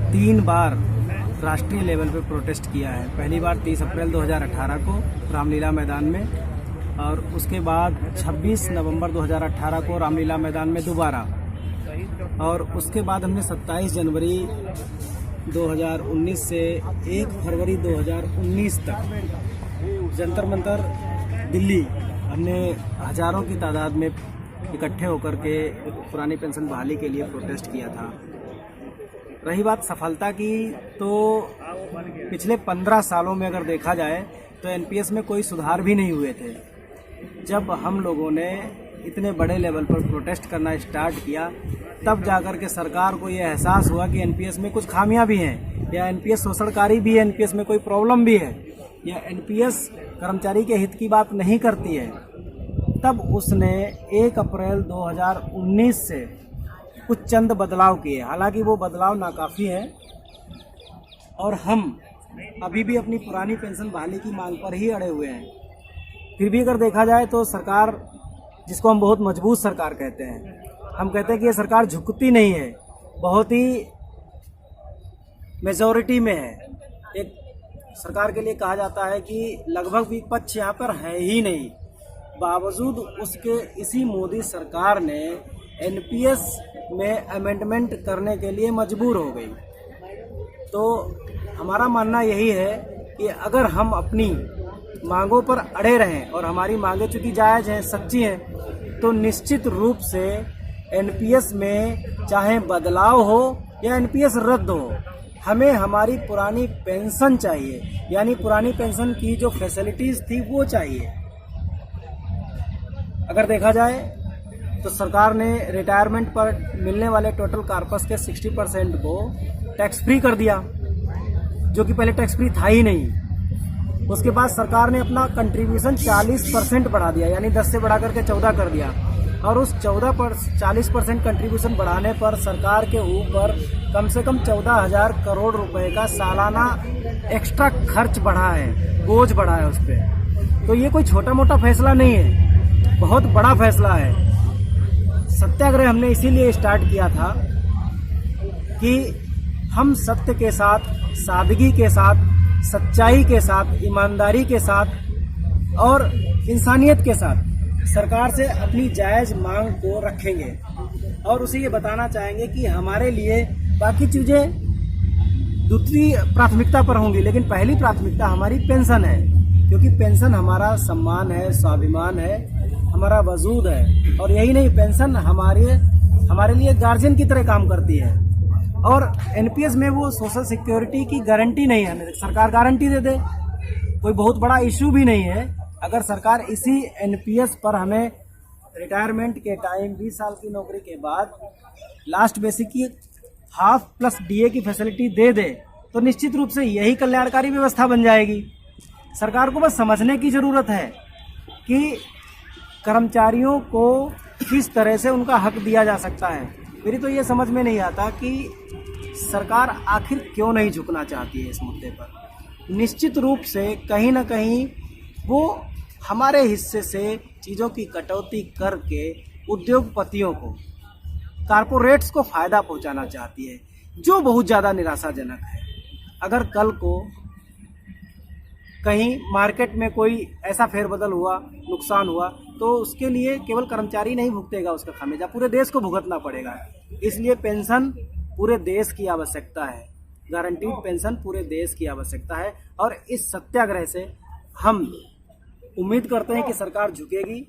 3 बार राष्ट्रीय लेवल पे प्रोटेस्ट किया है। पहली बार 30 अप्रैल 2018 को रामलीला मैदान में, और उसके बाद 26 नवंबर 2018 को रामलीला मैदान में दोबारा, और उसके बाद हमने 27 जनवरी 2019 से 1 फरवरी 2019 तक जंतर मंतर दिल्ली हमने हजारों की तादाद में इकट्ठे होकर के पुरानी पेंशन बहाली के लिए प्रोटेस्ट किया था। रही बात सफलता की, तो पिछले 15 सालों में अगर देखा जाए तो एनपीएस में कोई सुधार भी नहीं हुए थे। जब हम लोगों ने इतने बड़े लेवल पर प्रोटेस्ट करना स्टार्ट किया, तब जाकर के सरकार को ये एहसास हुआ कि एनपीएस में कुछ खामियां भी हैं, या एनपीएस शोषणकारी भी है, एनपीएस में कोई प्रॉब्लम भी है, या एनपीएस कर्मचारी के हित की बात नहीं करती है। तब उसने 1 अप्रैल 2019 से कुछ चंद बदलाव किए। हालांकि वो बदलाव नाकाफ़ी है, और हम अभी भी अपनी पुरानी पेंशन बहाली की मांग पर ही अड़े हुए हैं। फिर भी अगर देखा जाए तो सरकार, जिसको हम बहुत मजबूत सरकार कहते हैं, हम कहते हैं कि ये सरकार झुकती नहीं है, बहुत ही मेजॉरिटी में है। एक सरकार के लिए कहा जाता है कि लगभग विपक्ष यहाँ पर है ही नहीं। बावजूद उसके इसी मोदी सरकार ने एनपीएस में अमेंडमेंट करने के लिए मजबूर हो गई। तो हमारा मानना यही है कि अगर हम अपनी मांगों पर अड़े रहें, और हमारी मांगें चूँकि जायज़ हैं, सच्ची हैं, तो निश्चित रूप से एनपीएस में चाहे बदलाव हो या एनपीएस रद्द हो, हमें हमारी पुरानी पेंशन चाहिए। यानी पुरानी पेंशन की जो फैसिलिटीज़ थी वो चाहिए। अगर देखा जाए तो सरकार ने रिटायरमेंट पर मिलने वाले टोटल कॉर्पस के 60% को टैक्स फ्री कर दिया, जो कि पहले टैक्स फ्री था ही नहीं। उसके बाद सरकार ने अपना कंट्रीब्यूशन 40% बढ़ा दिया, यानी 10 से बढ़ा करके 14 कर दिया, और उस 40% कंट्रीब्यूशन बढ़ाने पर सरकार के ऊपर कम से कम 14,000 करोड़ रुपए का सालाना एक्स्ट्रा खर्च बढ़ा है, बोझ बढ़ा है उस पर। तो ये कोई छोटा मोटा फैसला नहीं है, बहुत बड़ा फैसला है। सत्याग्रह हमने इसीलिए स्टार्ट किया था कि हम सत्य के साथ, सादगी के साथ, सच्चाई के साथ, ईमानदारी के साथ और इंसानियत के साथ सरकार से अपनी जायज़ मांग को रखेंगे, और उसे ये बताना चाहेंगे कि हमारे लिए बाकी चीज़ें दूसरी प्राथमिकता पर होंगी, लेकिन पहली प्राथमिकता हमारी पेंशन है, क्योंकि पेंशन हमारा सम्मान है, स्वाभिमान है, हमारा वजूद है। और यही नहीं, पेंशन हमारे लिए गार्जियन की तरह काम करती है। और एनपीएस में वो सोशल सिक्योरिटी की गारंटी नहीं है, सरकार गारंटी दे दे, कोई बहुत बड़ा इशू भी नहीं है। अगर सरकार इसी एनपीएस पर हमें रिटायरमेंट के टाइम 20 साल की नौकरी के बाद लास्ट बेसिक की हाफ प्लस डीए की फैसिलिटी दे दे, तो निश्चित रूप से यही कल्याणकारी व्यवस्था बन जाएगी। सरकार को बस समझने की ज़रूरत है कि कर्मचारियों को किस तरह से उनका हक दिया जा सकता है। मेरी तो ये समझ में नहीं आता कि सरकार आखिर क्यों नहीं झुकना चाहती है इस मुद्दे पर। निश्चित रूप से कहीं ना कहीं वो हमारे हिस्से से चीज़ों की कटौती करके उद्योगपतियों को, कारपोरेट्स को फ़ायदा पहुंचाना चाहती है, जो बहुत ज़्यादा निराशाजनक है। अगर कल को कहीं मार्केट में कोई ऐसा फेरबदल हुआ, नुकसान हुआ, तो उसके लिए केवल कर्मचारी नहीं भुगतेगा, उसका खामियाजा पूरे देश को भुगतना पड़ेगा। इसलिए पेंशन पूरे देश की आवश्यकता है, गारंटीड पेंशन पूरे देश की आवश्यकता है। और इस सत्याग्रह से हम उम्मीद करते हैं कि सरकार झुकेगी,